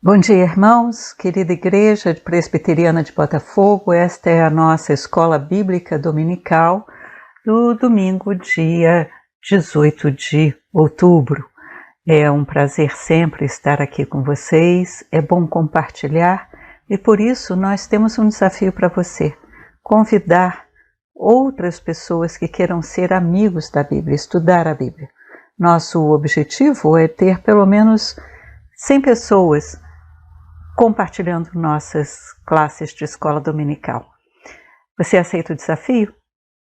Bom dia, irmãos, querida Igreja Presbiteriana de Botafogo. Esta é a nossa Escola Bíblica Dominical do domingo, dia 18 de outubro. É um prazer sempre estar aqui com vocês, é bom compartilhar e por isso nós temos um desafio para você: convidar outras pessoas que queiram ser amigos da Bíblia, estudar a Bíblia. Nosso objetivo é ter pelo menos 100 pessoas compartilhando nossas classes de escola dominical. Você aceita o desafio?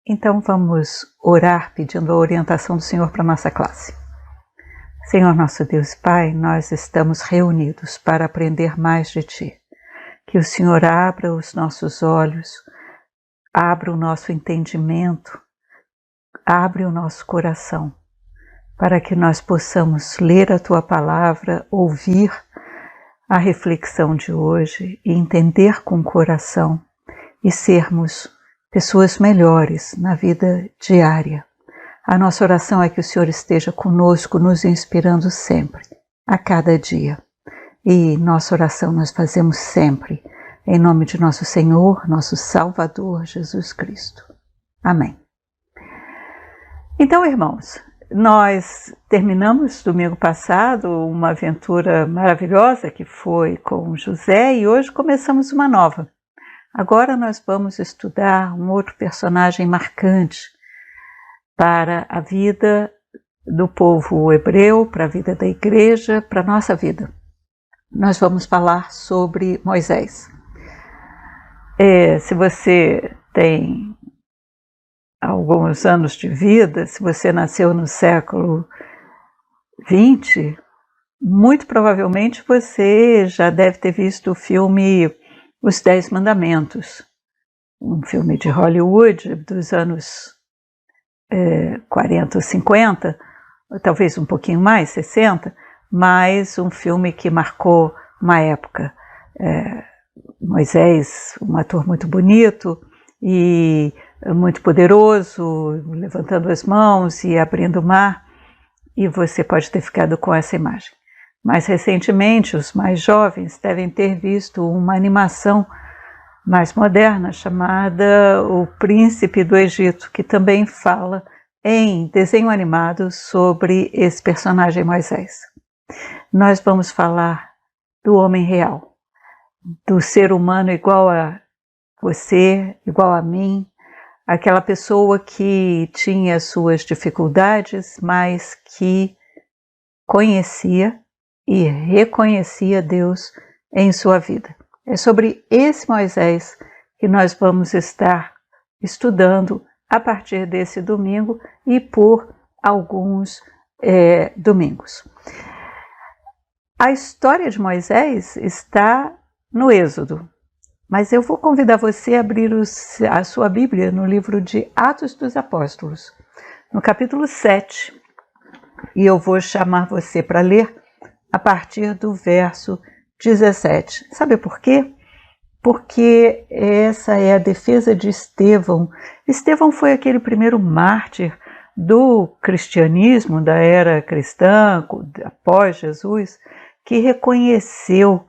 Então vamos orar pedindo a orientação do Senhor para a nossa classe. Senhor nosso Deus e Pai, nós estamos reunidos para aprender mais de Ti. Que o Senhor abra os nossos olhos, abra o nosso entendimento, abra o nosso coração, para que nós possamos ler a Tua palavra, ouvir a reflexão de hoje e entender com o coração e sermos pessoas melhores na vida diária. A nossa oração é que o Senhor esteja conosco, nos inspirando sempre, a cada dia. E nossa oração nós fazemos sempre, em nome de nosso Senhor, nosso Salvador, Jesus Cristo. Amém. Então, irmãos, nós terminamos domingo passado uma aventura maravilhosa que foi com José e hoje começamos uma nova. Agora nós vamos estudar um outro personagem marcante para a vida do povo hebreu, para a vida da igreja, para a nossa vida. Nós vamos falar sobre Moisés. Se você tem alguns anos de vida, se você nasceu no século XX, muito provavelmente você já deve ter visto o filme Os 10 Mandamentos, um filme de Hollywood dos anos 40 ou 50, ou talvez um pouquinho mais, 60, mas um filme que marcou uma época. Moisés, um ator muito bonito e muito poderoso, levantando as mãos e abrindo o mar, e você pode ter ficado com essa imagem. Mais recentemente, os mais jovens devem ter visto uma animação mais moderna chamada O Príncipe do Egito, que também fala em desenho animado sobre esse personagem Moisés. Nós vamos falar do homem real, do ser humano igual a você, igual a mim, aquela pessoa que tinha suas dificuldades, mas que conhecia e reconhecia Deus em sua vida. É sobre esse Moisés que nós vamos estar estudando a partir desse domingo e por alguns domingos. A história de Moisés está no Êxodo. Mas eu vou convidar você a abrir a sua Bíblia no livro de Atos dos Apóstolos, no capítulo 7. E eu vou chamar você para ler a partir do verso 17. Sabe por quê? Porque essa é a defesa de Estevão. Estevão foi aquele primeiro mártir do cristianismo, da era cristã, após Jesus, que reconheceu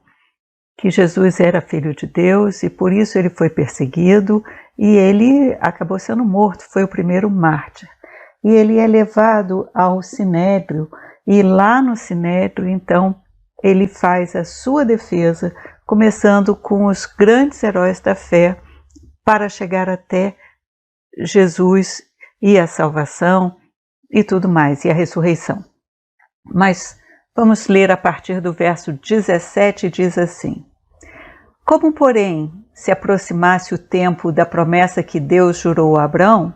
que Jesus era filho de Deus e por isso ele foi perseguido e ele acabou sendo morto, foi o primeiro mártir. E ele é levado ao Sinédrio e lá no Sinédrio, então, ele faz a sua defesa, começando com os grandes heróis da fé para chegar até Jesus e a salvação e tudo mais, e a ressurreição. Mas vamos ler a partir do verso 17, diz assim: Como, porém, se aproximasse o tempo da promessa que Deus jurou a Abraão,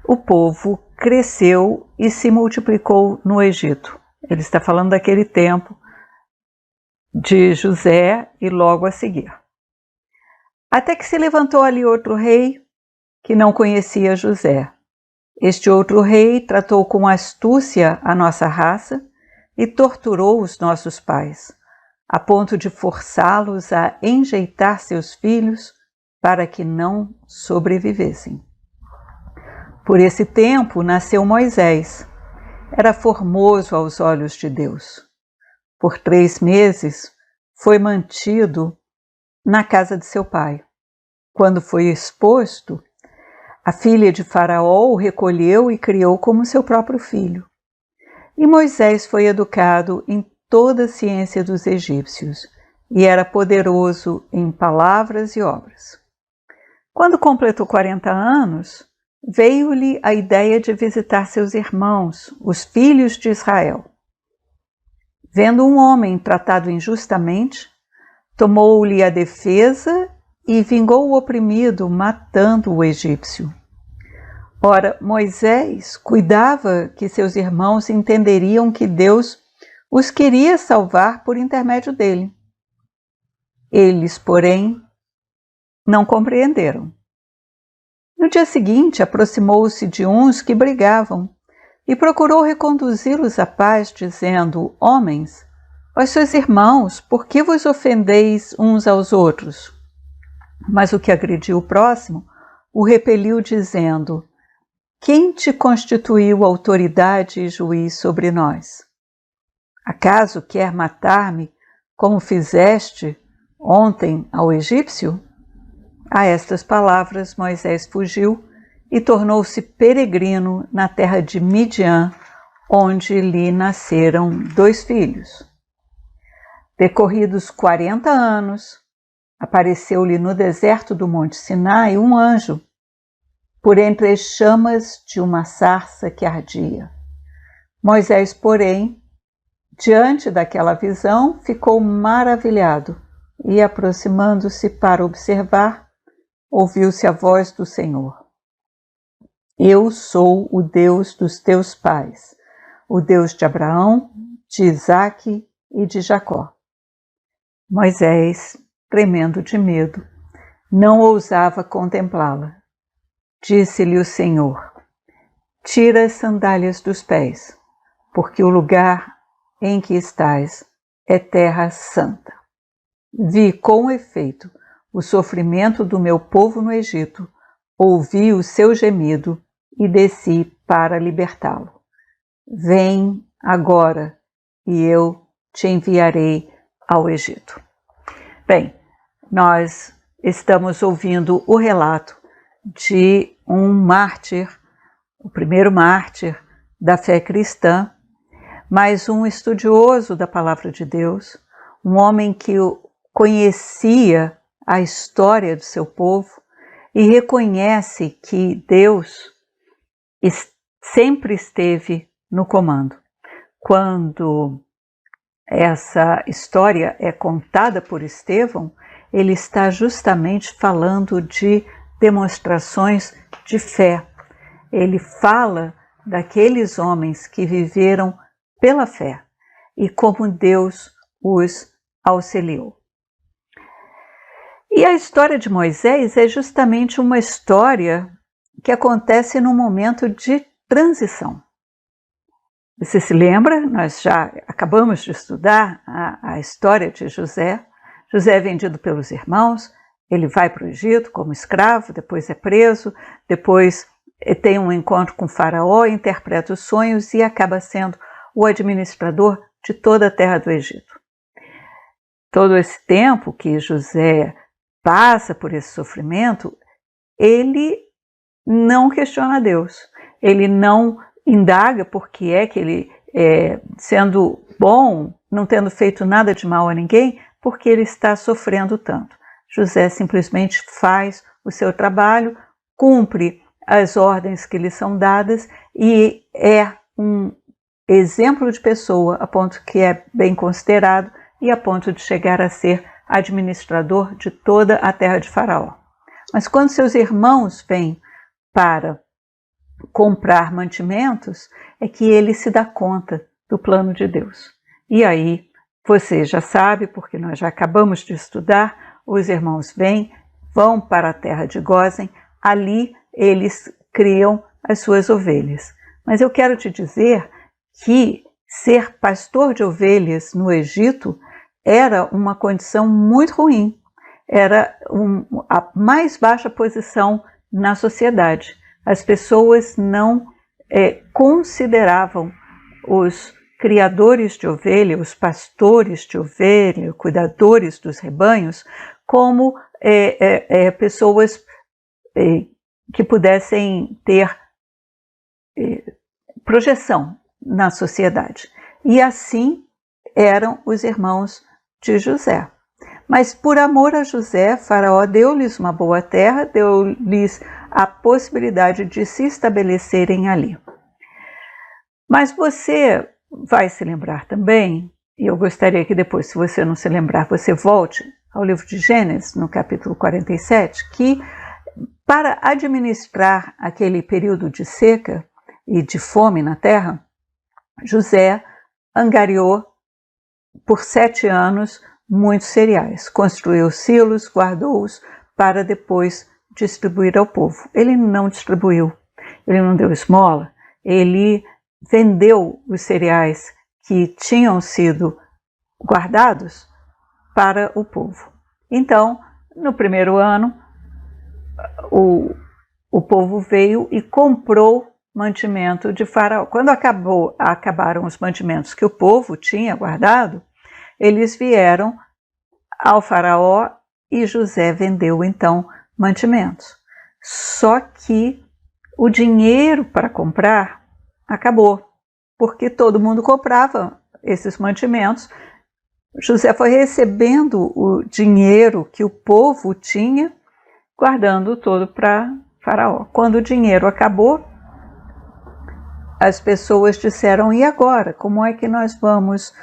o povo cresceu e se multiplicou no Egito. Ele está falando daquele tempo de José e logo a seguir. Até que se levantou ali outro rei que não conhecia José. Este outro rei tratou com astúcia a nossa raça e torturou os nossos pais, a ponto de forçá-los a enjeitar seus filhos para que não sobrevivessem. Por esse tempo nasceu Moisés. Era formoso aos olhos de Deus. Por 3 meses foi mantido na casa de seu pai. Quando foi exposto, a filha de Faraó o recolheu e criou como seu próprio filho. E Moisés foi educado em toda a ciência dos egípcios e era poderoso em palavras e obras. Quando completou 40 anos, veio-lhe a ideia de visitar seus irmãos, os filhos de Israel. Vendo um homem tratado injustamente, tomou-lhe a defesa e vingou o oprimido, matando o egípcio. Ora, Moisés cuidava que seus irmãos entenderiam que Deus os queria salvar por intermédio dele. Eles, porém, não compreenderam. No dia seguinte, aproximou-se de uns que brigavam e procurou reconduzi-los à paz, dizendo: Homens, vós sois irmãos, por que vos ofendeis uns aos outros? Mas o que agrediu o próximo o repeliu, dizendo: Quem te constituiu autoridade e juiz sobre nós? Acaso quer matar-me, como fizeste ontem ao egípcio? A estas palavras Moisés fugiu e tornou-se peregrino na terra de Midian, onde lhe nasceram 2 filhos. Decorridos 40 anos, apareceu-lhe no deserto do Monte Sinai um anjo, por entre as chamas de uma sarça que ardia. Moisés, porém, diante daquela visão, ficou maravilhado e, aproximando-se para observar, ouviu-se a voz do Senhor. Eu sou o Deus dos teus pais, o Deus de Abraão, de Isaque e de Jacó. Moisés, tremendo de medo, não ousava contemplá-la. Disse-lhe o Senhor: Tira as sandálias dos pés, porque o lugar em que estás é terra santa. Vi com efeito o sofrimento do meu povo no Egito, ouvi o seu gemido e desci para libertá-lo. Vem agora e eu te enviarei ao Egito. Bem, nós estamos ouvindo o relato de um mártir, o primeiro mártir da fé cristã, mas um estudioso da palavra de Deus, um homem que conhecia a história do seu povo e reconhece que Deus sempre esteve no comando. Quando essa história é contada por Estevão, ele está justamente falando de demonstrações de fé. Ele fala daqueles homens que viveram pela fé e como Deus os auxiliou. E a história de Moisés é justamente uma história que acontece num momento de transição. Você se lembra? Nós já acabamos de estudar a história de José. José é vendido pelos irmãos, ele vai para o Egito como escravo, depois é preso, depois tem um encontro com Faraó, interpreta os sonhos e acaba sendo o administrador de toda a terra do Egito. Todo esse tempo que José passa por esse sofrimento, ele não questiona Deus, ele não indaga por que é que ele, sendo bom, não tendo feito nada de mal a ninguém, porque ele está sofrendo tanto. José simplesmente faz o seu trabalho, cumpre as ordens que lhe são dadas e é um exemplo de pessoa a ponto que é bem considerado e a ponto de chegar a ser administrador de toda a terra de Faraó. Mas quando seus irmãos vêm para comprar mantimentos, é que ele se dá conta do plano de Deus. E aí, você já sabe, porque nós já acabamos de estudar, os irmãos vêm, vão para a terra de Gósen, ali eles criam as suas ovelhas. Mas eu quero te dizer que ser pastor de ovelhas no Egito era uma condição muito ruim, era a mais baixa posição na sociedade. As pessoas não consideravam os criadores de ovelha, os pastores de ovelha, cuidadores dos rebanhos, como pessoas que pudessem ter projeção na sociedade. E assim eram os irmãos de José. Mas por amor a José, Faraó deu-lhes uma boa terra, deu-lhes a possibilidade de se estabelecerem ali. Mas você vai se lembrar também, e eu gostaria que depois, se você não se lembrar, você volte ao livro de Gênesis, no capítulo 47, que para administrar aquele período de seca e de fome na terra, José angariou por 7 anos muitos cereais, construiu silos, guardou-os para depois distribuir ao povo. Ele não distribuiu, ele não deu esmola, ele vendeu os cereais que tinham sido guardados para o povo. Então, no primeiro ano, o povo veio e comprou mantimento de Faraó. Quando acabaram os mantimentos que o povo tinha guardado, eles vieram ao Faraó e José vendeu então mantimentos. Só que o dinheiro para comprar acabou, porque todo mundo comprava esses mantimentos. José foi recebendo o dinheiro que o povo tinha, guardando todo para Faraó. Quando o dinheiro acabou, as pessoas disseram: e agora? Como é que nós vamos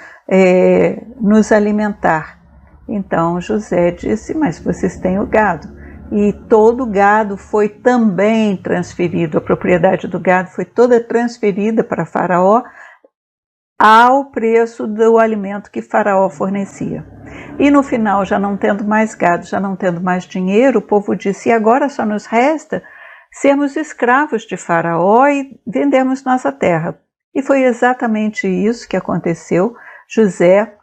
nos alimentar? Então José disse: mas vocês têm o gado. E todo o gado foi também transferido, a propriedade do gado foi toda transferida para Faraó ao preço do alimento que Faraó fornecia. E no final, já não tendo mais gado, já não tendo mais dinheiro, o povo disse: e agora só nos resta sermos escravos de Faraó e vendermos nossa terra. E foi exatamente isso que aconteceu. José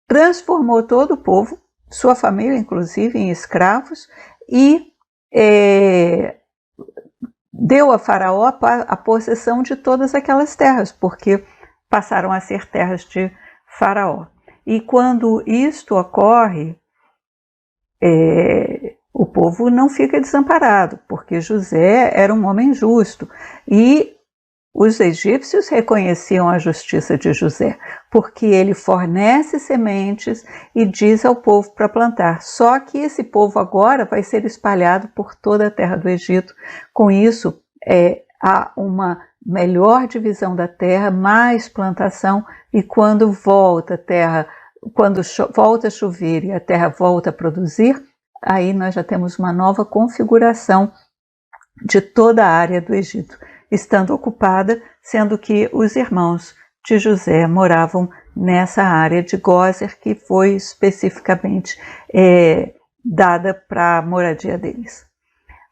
transformou todo o povo, sua família inclusive, em escravos, e deu a Faraó a possessão de todas aquelas terras, porque passaram a ser terras de Faraó. E quando isto ocorre, o povo não fica desamparado, porque José era um homem justo. E os egípcios reconheciam a justiça de José, porque ele fornece sementes e diz ao povo para plantar. Só que esse povo agora vai ser espalhado por toda a terra do Egito. Com isso, há uma melhor divisão da terra, mais plantação, e quando volta a terra, quando volta a chover e a terra volta a produzir, aí nós já temos uma nova configuração de toda a área do Egito, estando ocupada, sendo que os irmãos de José moravam nessa área de Gózer, que foi especificamente dada para a moradia deles.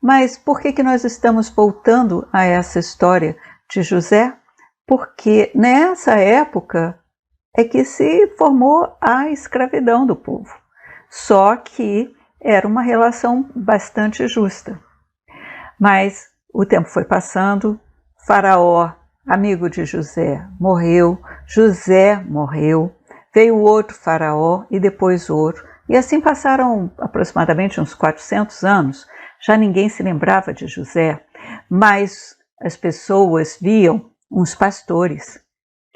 Mas por que nós estamos voltando a essa história de José? Porque nessa época é que se formou a escravidão do povo. Só que era uma relação bastante justa. Mas o tempo foi passando, Faraó, amigo de José, morreu, José morreu, veio outro faraó e depois outro. E assim passaram aproximadamente uns 400 anos. Já ninguém se lembrava de José, mas as pessoas viam uns pastores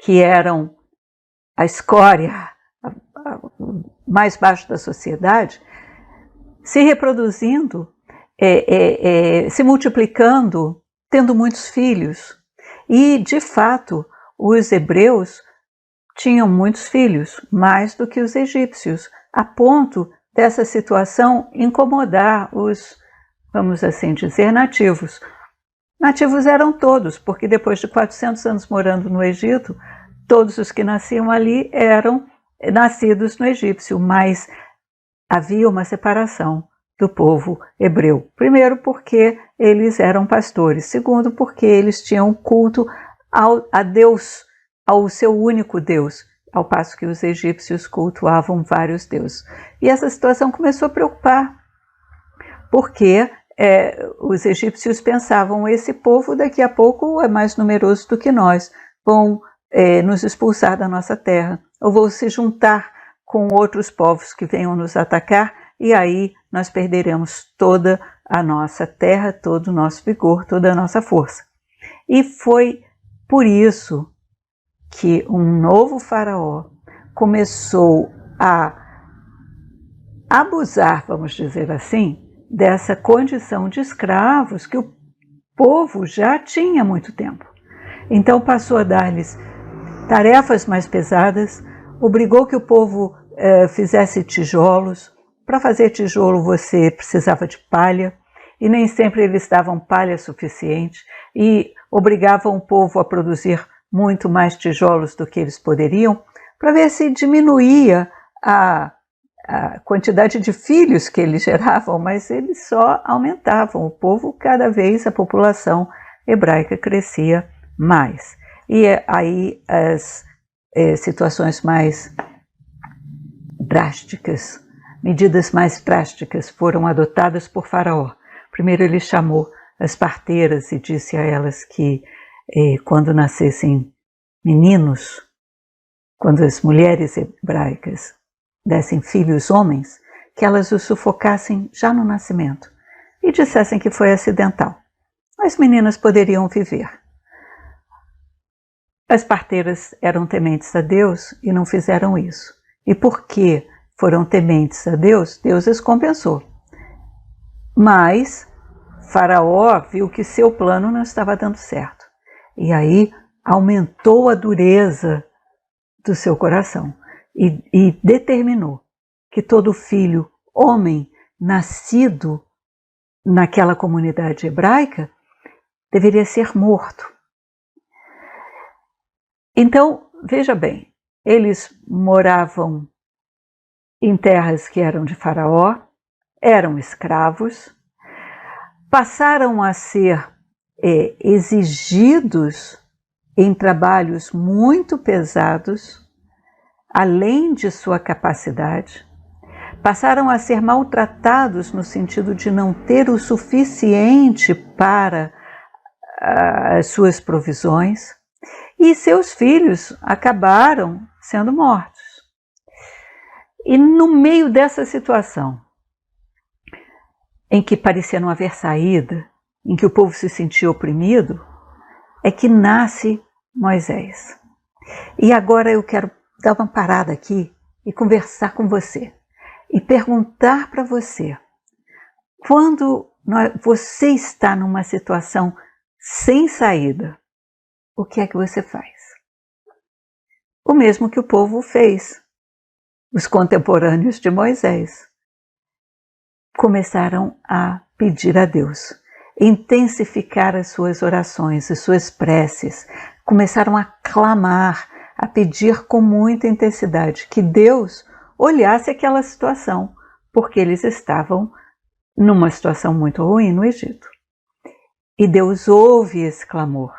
que eram a escória mais baixa da sociedade, se reproduzindo, se multiplicando, tendo muitos filhos. E, de fato, os hebreus tinham muitos filhos, mais do que os egípcios, a ponto dessa situação incomodar os, vamos assim dizer, nativos. Nativos eram todos, porque depois de 400 anos morando no Egito, todos os que nasciam ali eram nascidos no egípcio, mas havia uma separação do povo hebreu. Primeiro, porque eles eram pastores. Segundo, porque eles tinham culto a Deus, ao seu único Deus, ao passo que os egípcios cultuavam vários deuses. E essa situação começou a preocupar, porque os egípcios pensavam: esse povo daqui a pouco é mais numeroso do que nós, vão nos expulsar da nossa terra, ou vou se juntar com outros povos que venham nos atacar, e aí nós perderemos toda a nossa terra, todo o nosso vigor, toda a nossa força. E foi por isso que um novo faraó começou a abusar, vamos dizer assim, dessa condição de escravos que o povo já tinha há muito tempo. Então passou a dar-lhes tarefas mais pesadas, obrigou que o povo fizesse tijolos. Para fazer tijolo você precisava de palha, e nem sempre eles davam palha suficiente, e obrigavam o povo a produzir muito mais tijolos do que eles poderiam, para ver se diminuía a quantidade de filhos que eles geravam, mas eles só aumentavam. O povo, cada vez a população hebraica crescia mais. E aí as situações mais drásticas, medidas mais drásticas foram adotadas por Faraó. Primeiro ele chamou as parteiras e disse a elas que quando nascessem meninos, quando as mulheres hebraicas dessem filhos homens, que elas os sufocassem já no nascimento e dissessem que foi acidental. As meninas poderiam viver. As parteiras eram tementes a Deus e não fizeram isso. E porque foram tementes a Deus, Deus as compensou. Mas Faraó viu que seu plano não estava dando certo. E aí aumentou a dureza do seu coração e determinou que todo filho homem nascido naquela comunidade hebraica deveria ser morto. Então, veja bem, eles moravam em terras que eram de Faraó, eram escravos, passaram a ser exigidos em trabalhos muito pesados, além de sua capacidade, passaram a ser maltratados no sentido de não ter o suficiente para as suas provisões, e seus filhos acabaram sendo mortos. E no meio dessa situação, em que parecia não haver saída, em que o povo se sentia oprimido, é que nasce Moisés. E agora eu quero dar uma parada aqui e conversar com você e perguntar para você, quando você está numa situação sem saída, o que é que você faz? O mesmo que o povo fez. Os contemporâneos de Moisés começaram a pedir a Deus, intensificar as suas orações, as suas preces, começaram a clamar, a pedir com muita intensidade que Deus olhasse aquela situação, porque eles estavam numa situação muito ruim no Egito. E Deus ouve esse clamor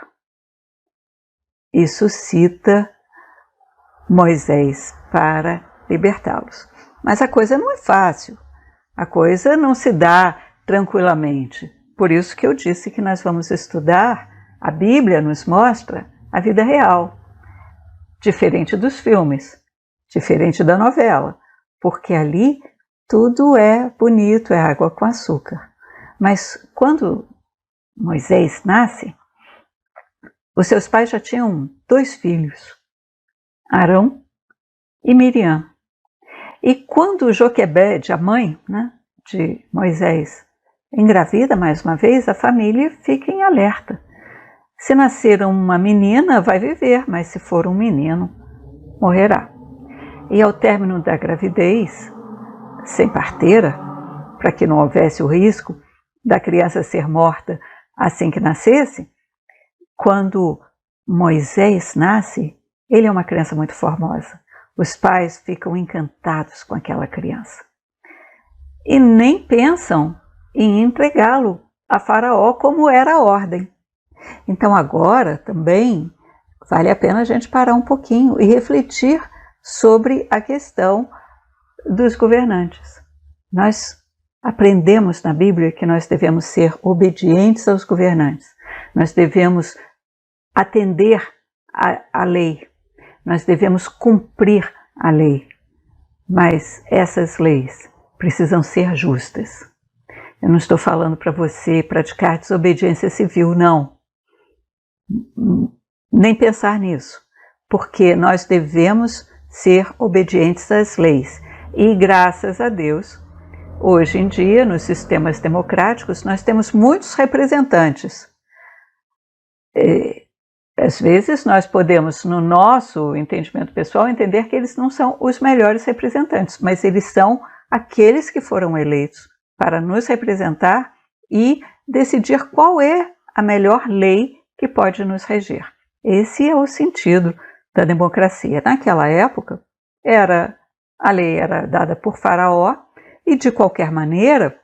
e suscita Moisés para libertá-los. Mas a coisa não é fácil, a coisa não se dá tranquilamente. Por isso que eu disse que nós vamos estudar, a Bíblia nos mostra a vida real, diferente dos filmes, diferente da novela, porque ali tudo é bonito, é água com açúcar. Mas quando Moisés nasce, os seus pais já tinham 2 filhos, Arão e Miriam. E quando Joquebede, a mãe, de Moisés, engravida mais uma vez, a família fica em alerta. Se nascer uma menina, vai viver, mas se for um menino, morrerá. E ao término da gravidez, sem parteira, para que não houvesse o risco da criança ser morta assim que nascesse, quando Moisés nasce, ele é uma criança muito formosa. Os pais ficam encantados com aquela criança. E nem pensam em entregá-lo a Faraó como era a ordem. Então agora também vale a pena a gente parar um pouquinho e refletir sobre a questão dos governantes. Nós aprendemos na Bíblia que nós devemos ser obedientes aos governantes. Nós devemos atender a lei, nós devemos cumprir a lei, mas essas leis precisam ser justas. Eu não estou falando para você praticar desobediência civil, não. Nem pensar nisso, porque nós devemos ser obedientes às leis. E graças a Deus, hoje em dia, nos sistemas democráticos, nós temos muitos representantes. Às vezes nós podemos, no nosso entendimento pessoal, entender que eles não são os melhores representantes, mas eles são aqueles que foram eleitos para nos representar e decidir qual é a melhor lei que pode nos reger. Esse é o sentido da democracia. Naquela época, a lei era dada por Faraó e, de qualquer maneira,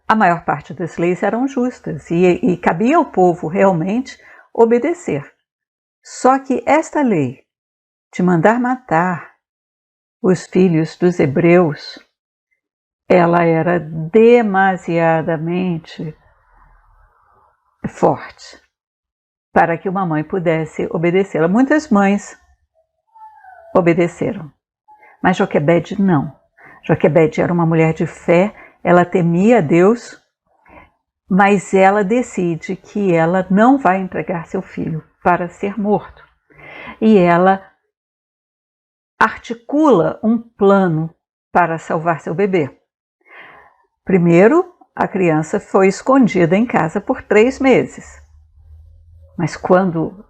a maior parte das leis eram justas e cabia ao povo realmente obedecer. Só que esta lei de mandar matar os filhos dos hebreus, ela era demasiadamente forte para que uma mãe pudesse obedecê-la. Muitas mães obedeceram, mas Joquebede não. Joquebede era uma mulher de fé, ela temia Deus, mas ela decide que ela não vai entregar seu filho para ser morto. E ela articula um plano para salvar seu bebê. Primeiro, a criança foi escondida em casa por 3 meses. Mas quando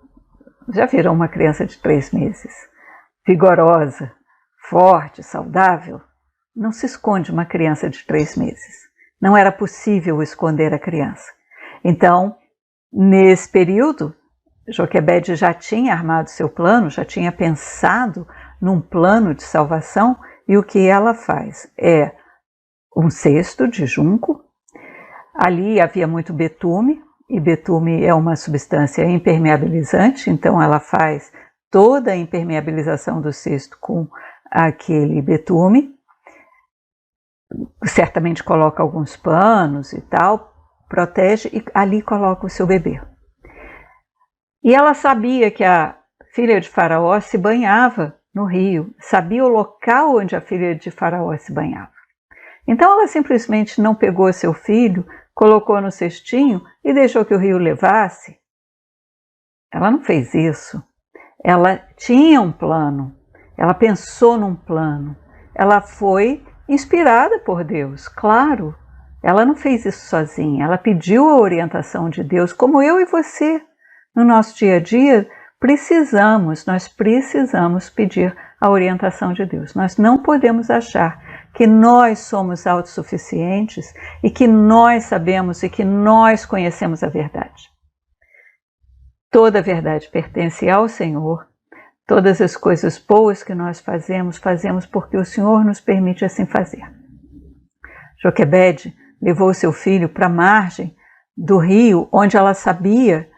já viram uma criança de 3 meses, vigorosa, forte, saudável, não se esconde uma criança de 3 meses. Não era possível esconder a criança. Então, nesse período, Joquebede já tinha armado seu plano, já tinha pensado num plano de salvação, e o que ela faz é um cesto de junco. Ali havia muito betume, e betume é uma substância impermeabilizante, então ela faz toda a impermeabilização do cesto com aquele betume. Certamente coloca alguns panos e tal, protege e ali coloca o seu bebê. E ela sabia que a filha de Faraó se banhava no rio, sabia o local onde a filha de Faraó se banhava. Então ela simplesmente não pegou seu filho, colocou no cestinho e deixou que o rio levasse. Ela não fez isso. Ela tinha um plano, ela pensou num plano, ela foi inspirada por Deus, claro. Ela não fez isso sozinha, ela pediu a orientação de Deus, como eu e você. No nosso dia a dia, nós precisamos pedir a orientação de Deus. Nós não podemos achar que nós somos autossuficientes e que nós sabemos e que nós conhecemos a verdade. Toda a verdade pertence ao Senhor. Todas as coisas boas que nós fazemos porque o Senhor nos permite assim fazer. Joquebede levou seu filho para a margem do rio, onde ela sabia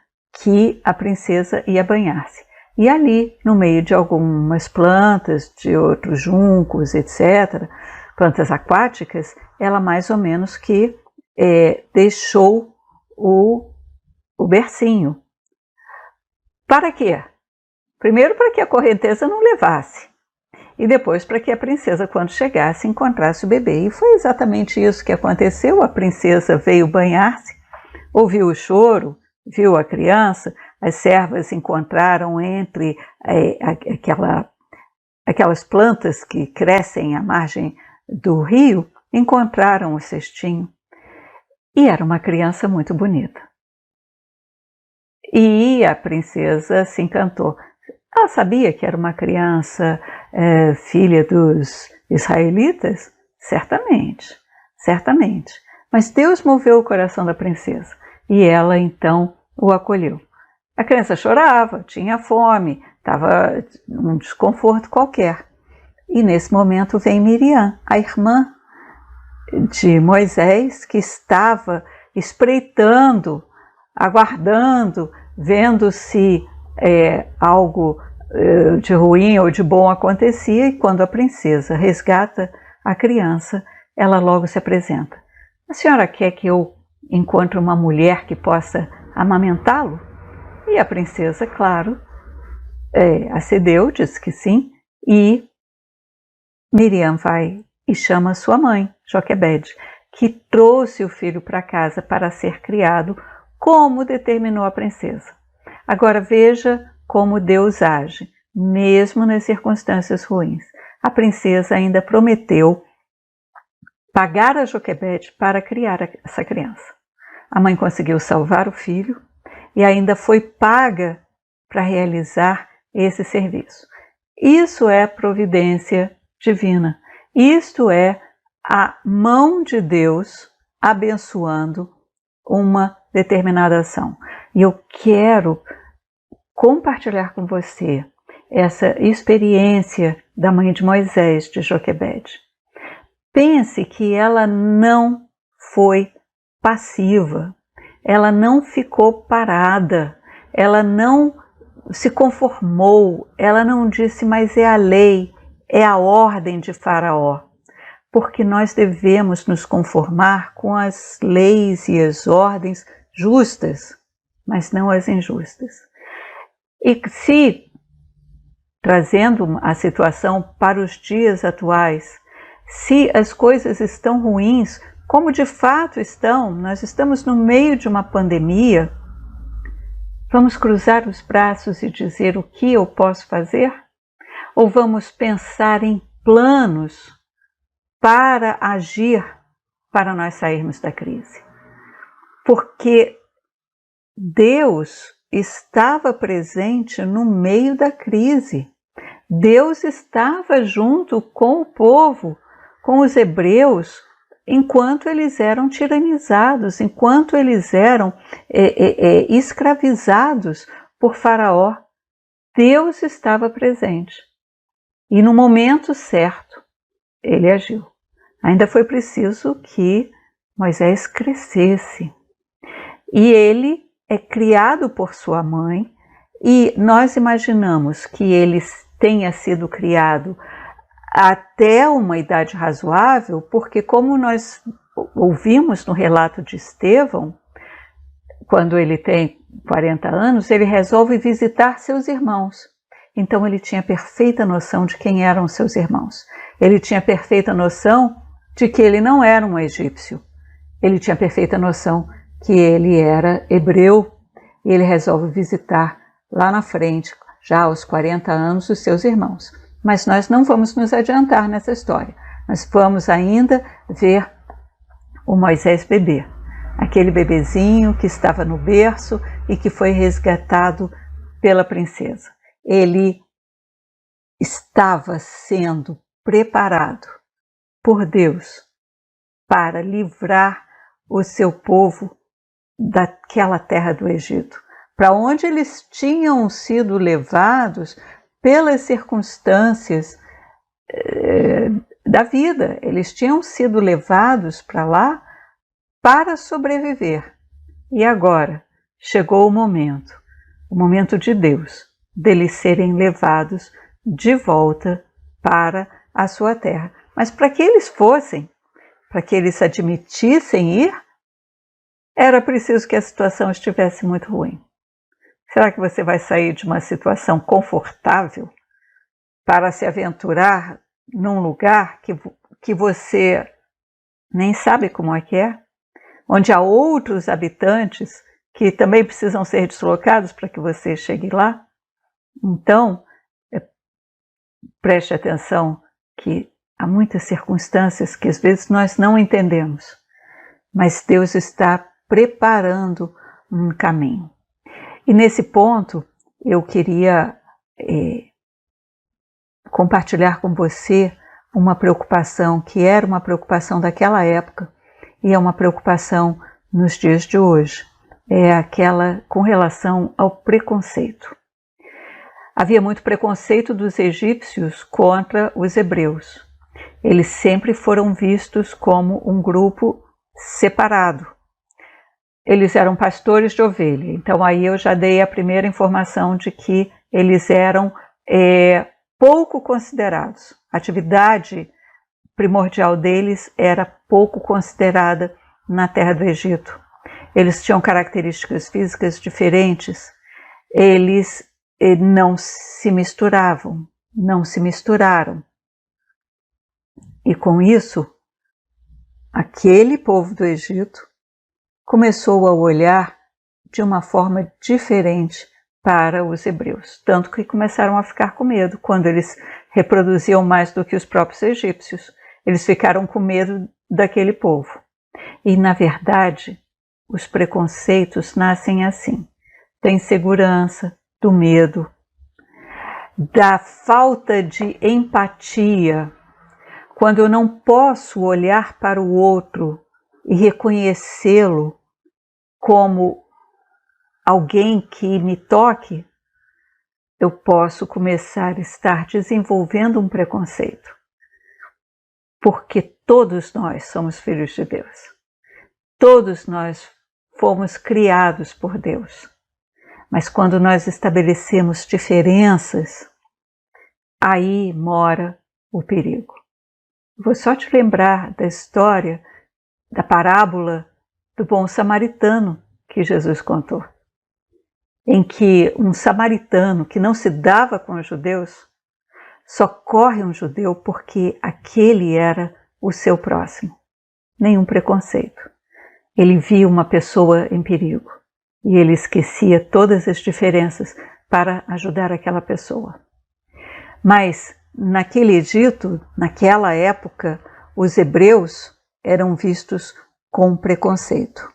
que a princesa ia banhar-se. E ali, no meio de algumas plantas, de outros juncos, etc., plantas aquáticas, ela mais ou menos que deixou o bercinho. Para quê? Primeiro, para que a correnteza não levasse. E depois, para que a princesa, quando chegasse, encontrasse o bebê. E foi exatamente isso que aconteceu. A princesa veio banhar-se, ouviu o choro, viu a criança. As servas encontraram entre aquelas plantas que crescem à margem do rio, encontraram o cestinho. E era uma criança muito bonita. E a princesa se encantou. Ela sabia que era uma criança filha dos israelitas? Certamente, certamente. Mas Deus moveu o coração da princesa e ela então o acolheu. A criança chorava, tinha fome, estava num desconforto qualquer. E nesse momento vem Miriam, a irmã de Moisés, que estava espreitando, aguardando, vendo se algo de ruim ou de bom acontecia, e quando a princesa resgata a criança, ela logo se apresenta. A senhora quer que eu encontre uma mulher que possa amamentá-lo? E a princesa, claro, acedeu, disse que sim, e Miriam vai e chama sua mãe, Joquebede, que trouxe o filho para casa para ser criado, como determinou a princesa. Agora veja como Deus age, mesmo nas circunstâncias ruins. A princesa ainda prometeu pagar a Joquebede para criar essa criança. A mãe conseguiu salvar o filho e ainda foi paga para realizar esse serviço. Isso é providência divina. Isto é a mão de Deus abençoando uma determinada ação. E eu quero compartilhar com você essa experiência da mãe de Moisés, de Joquebede. Pense que ela não foi passiva, ela não ficou parada, ela não se conformou, ela não disse, mas é a lei, é a ordem de Faraó. Porque nós devemos nos conformar com as leis e as ordens justas, mas não as injustas. E se, trazendo a situação para os dias atuais, se as coisas estão ruins, como de fato estão, nós estamos no meio de uma pandemia, vamos cruzar os braços e dizer o que eu posso fazer? Ou vamos pensar em planos para agir, para nós sairmos da crise? Porque Deus estava presente no meio da crise. Deus estava junto com o povo, com os hebreus, enquanto eles eram tiranizados, enquanto eles eram escravizados por Faraó. Deus estava presente. E no momento certo, ele agiu. Ainda foi preciso que Moisés crescesse. E ele é criado por sua mãe, e nós imaginamos que ele tenha sido criado até uma idade razoável, porque como nós ouvimos no relato de Estevão, quando ele tem 40 anos, ele resolve visitar seus irmãos. Então ele tinha perfeita noção de quem eram seus irmãos. Ele tinha perfeita noção de que ele não era um egípcio. Ele tinha perfeita noção que ele era hebreu, e ele resolve visitar lá na frente, já aos 40 anos, os seus irmãos. Mas nós não vamos nos adiantar nessa história. Nós vamos ainda ver o Moisés bebê, aquele bebezinho que estava no berço e que foi resgatado pela princesa. Ele estava sendo preparado por Deus para livrar o seu povo daquela terra do Egito, para onde eles tinham sido levados pelas circunstâncias da vida. Eles tinham sido levados para lá para sobreviver. E agora chegou o momento de Deus, deles serem levados de volta para a sua terra. Mas para que eles fossem, para que eles admitissem ir, era preciso que a situação estivesse muito ruim. Será que você vai sair de uma situação confortável para se aventurar num lugar que você nem sabe como é que é? Onde há outros habitantes que também precisam ser deslocados para que você chegue lá? Então, preste atenção que há muitas circunstâncias que às vezes nós não entendemos, mas Deus está preparando um caminho. E nesse ponto, eu queria compartilhar com você uma preocupação que era uma preocupação daquela época e é uma preocupação nos dias de hoje. É aquela com relação ao preconceito. Havia muito preconceito dos egípcios contra os hebreus. Eles sempre foram vistos como um grupo separado. Eles eram pastores de ovelha. Então aí eu já dei a primeira informação de que eles eram pouco considerados. A atividade primordial deles era pouco considerada na terra do Egito. Eles tinham características físicas diferentes eles não se misturavam, não se misturaram. E com isso, aquele povo do Egito começou a olhar de uma forma diferente para os hebreus, tanto que começaram a ficar com medo quando eles reproduziam mais do que os próprios egípcios. Eles ficaram com medo daquele povo. E, na verdade, os preconceitos nascem assim, da insegurança, do medo, da falta de empatia. Quando eu não posso olhar para o outro e reconhecê-lo como alguém que me toque, eu posso começar a estar desenvolvendo um preconceito. Porque todos nós somos filhos de Deus. Todos nós fomos criados por Deus. Mas quando nós estabelecemos diferenças, aí mora o perigo. Vou só te lembrar da história, da parábola do bom samaritano que Jesus contou, em que um samaritano que não se dava com os judeus socorre um judeu porque aquele era o seu próximo. Nenhum preconceito. Ele via uma pessoa em perigo e ele esquecia todas as diferenças para ajudar aquela pessoa. Mas naquele Egito, naquela época, os hebreus eram vistos com preconceito.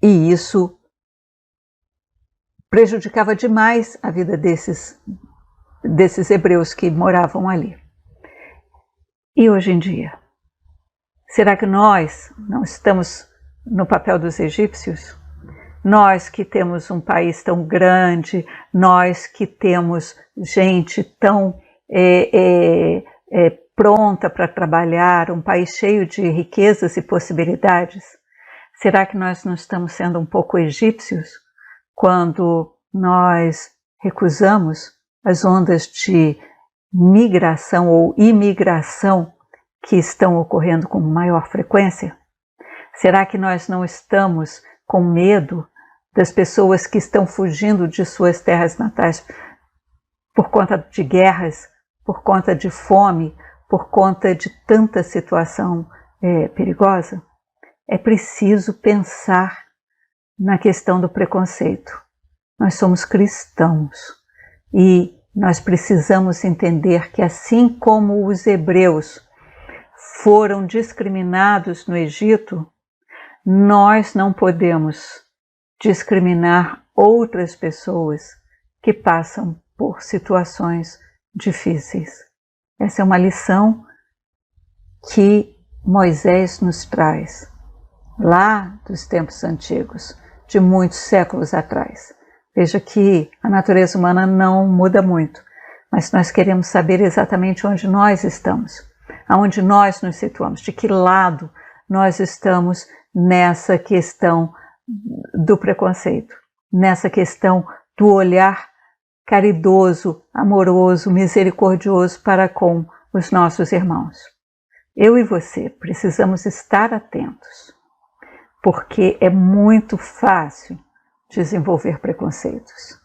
E isso prejudicava demais a vida desses hebreus que moravam ali. E hoje em dia? Será que nós não estamos no papel dos egípcios? Nós que temos um país tão grande, nós que temos gente tão pronta para trabalhar, um país cheio de riquezas e possibilidades, será que nós não estamos sendo um pouco egípcios quando nós recusamos as ondas de migração ou imigração que estão ocorrendo com maior frequência? Será que nós não estamos com medo das pessoas que estão fugindo de suas terras natais por conta de guerras, por conta de fome, por conta de tanta situação perigosa? É preciso pensar na questão do preconceito. Nós somos cristãos e nós precisamos entender que, assim como os hebreus foram discriminados no Egito, nós não podemos discriminar outras pessoas que passam por situações difíceis. Essa é uma lição que Moisés nos traz lá dos tempos antigos, de muitos séculos atrás. Veja que a natureza humana não muda muito, mas nós queremos saber exatamente onde nós estamos, aonde nós nos situamos, de que lado nós estamos nessa questão do preconceito, nessa questão do olhar caridoso, amoroso, misericordioso para com os nossos irmãos. Eu e você precisamos estar atentos, porque é muito fácil desenvolver preconceitos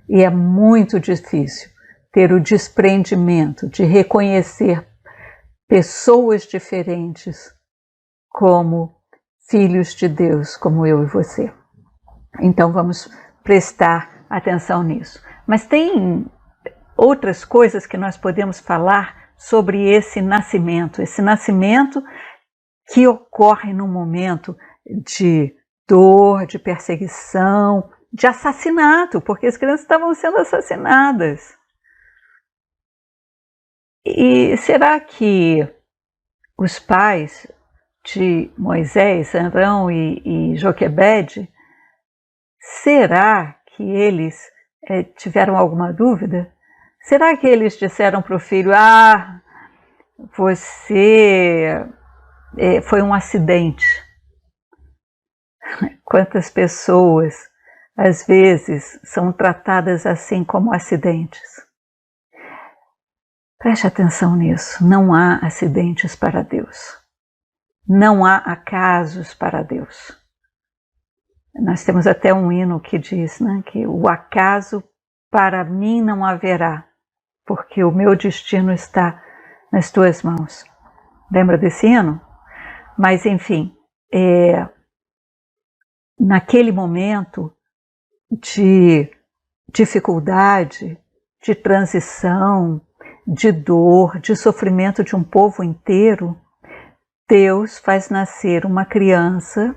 e é muito difícil ter o desprendimento de reconhecer pessoas diferentes como filhos de Deus, como eu e você. Então vamos prestar atenção nisso. Mas tem outras coisas que nós podemos falar sobre esse nascimento que ocorre num momento de dor, de perseguição, de assassinato, porque as crianças estavam sendo assassinadas. E será que os pais de Moisés, Arão e Joquebede, será que eles tiveram alguma dúvida? Será que eles disseram para o filho, você foi um acidente? Quantas pessoas, às vezes, são tratadas assim como acidentes? Preste atenção nisso, não há acidentes para Deus. Não há acasos para Deus. Nós temos até um hino que diz, né, que o acaso para mim não haverá, porque o meu destino está nas tuas mãos. Lembra desse hino? Mas, enfim, naquele momento de dificuldade, de transição, de dor, de sofrimento de um povo inteiro, Deus faz nascer uma criança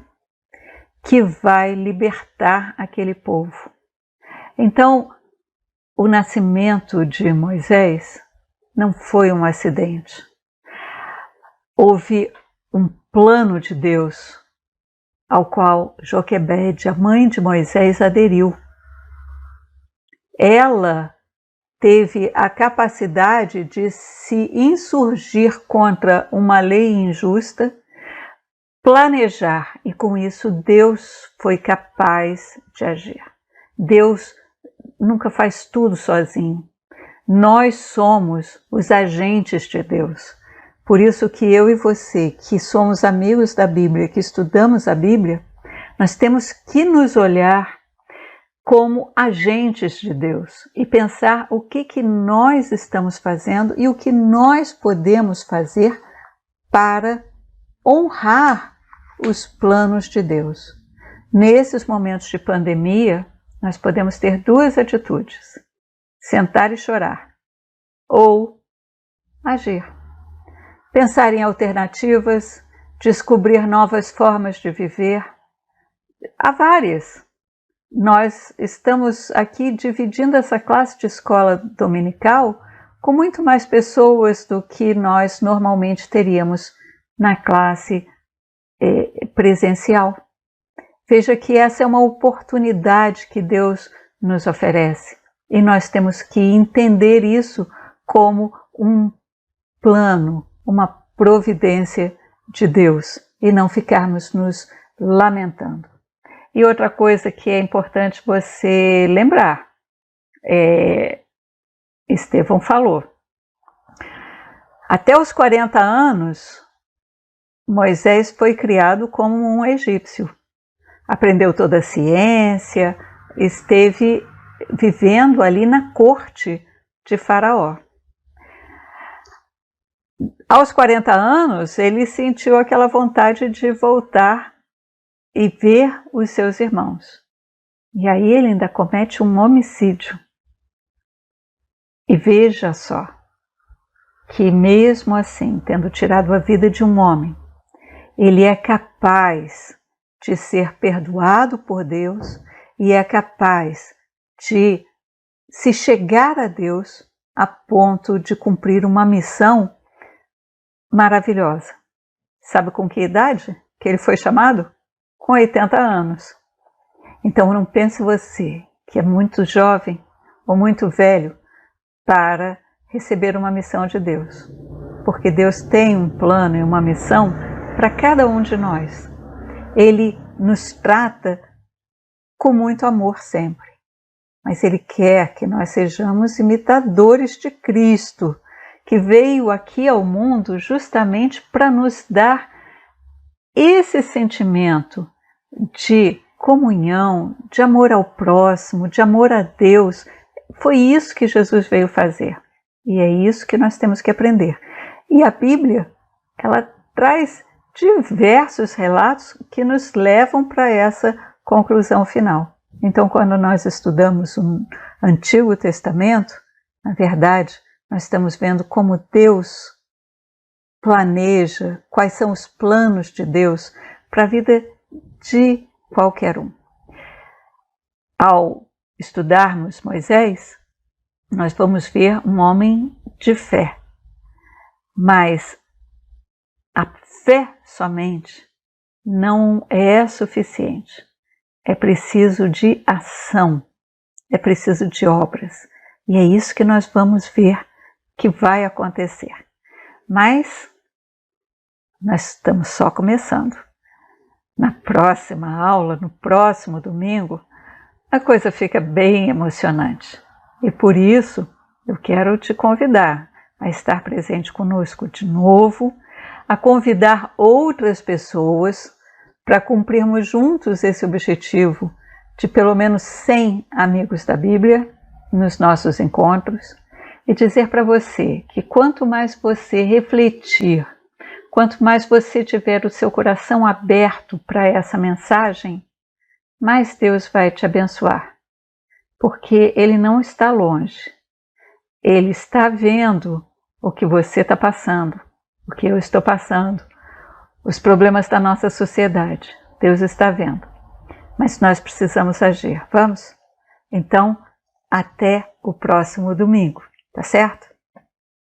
que vai libertar aquele povo. Então, o nascimento de Moisés não foi um acidente. Houve um plano de Deus ao qual Joquebede, a mãe de Moisés, aderiu. Ela teve a capacidade de se insurgir contra uma lei injusta, planejar, e com isso Deus foi capaz de agir. Deus nunca faz tudo sozinho. Nós somos os agentes de Deus. Por isso que eu e você, que somos amigos da Bíblia, que estudamos a Bíblia, nós temos que nos olhar como agentes de Deus e pensar o que nós estamos fazendo e o que nós podemos fazer para honrar os planos de Deus. Nesses momentos de pandemia, nós podemos ter duas atitudes: sentar e chorar ou agir. Pensar em alternativas, descobrir novas formas de viver. Há várias. Nós estamos aqui dividindo essa classe de escola dominical com muito mais pessoas do que nós normalmente teríamos na classe presencial. Veja que essa é uma oportunidade que Deus nos oferece e nós temos que entender isso como um plano, uma providência de Deus e não ficarmos nos lamentando. E outra coisa que é importante você lembrar, Estevão falou, até os 40 anos, Moisés foi criado como um egípcio. Aprendeu toda a ciência, esteve vivendo ali na corte de Faraó. Aos 40 anos, ele sentiu aquela vontade de voltar e ver os seus irmãos. E aí ele ainda comete um homicídio. E veja só, que mesmo assim, tendo tirado a vida de um homem, ele é capaz de ser perdoado por Deus e é capaz de se chegar a Deus a ponto de cumprir uma missão maravilhosa. Sabe com que idade que ele foi chamado? Com 80 anos. Então não pense você que é muito jovem ou muito velho para receber uma missão de Deus. Porque Deus tem um plano e uma missão para cada um de nós. Ele nos trata com muito amor sempre. Mas Ele quer que nós sejamos imitadores de Cristo, que veio aqui ao mundo justamente para nos dar esse sentimento de comunhão, de amor ao próximo, de amor a Deus. Foi isso que Jesus veio fazer. E é isso que nós temos que aprender. E a Bíblia, ela traz diversos relatos que nos levam para essa conclusão final. Então, quando nós estudamos o Antigo Testamento, na verdade, nós estamos vendo como Deus planeja, quais são os planos de Deus para a vida de qualquer um. Ao estudarmos Moisés, nós vamos ver um homem de fé, mas a fé somente não é suficiente. É preciso de ação, é preciso de obras. E é isso que nós vamos ver que vai acontecer. Mas nós estamos só começando. Na próxima aula, no próximo domingo, a coisa fica bem emocionante. E por isso eu quero te convidar a estar presente conosco de novo, a convidar outras pessoas para cumprirmos juntos esse objetivo de pelo menos 100 amigos da Bíblia nos nossos encontros, e dizer para você que quanto mais você refletir, quanto mais você tiver o seu coração aberto para essa mensagem, mais Deus vai te abençoar, porque Ele não está longe. Ele está vendo o que você está passando, o que eu estou passando, os problemas da nossa sociedade. Deus está vendo, mas nós precisamos agir. Vamos? Então, até o próximo domingo, tá certo?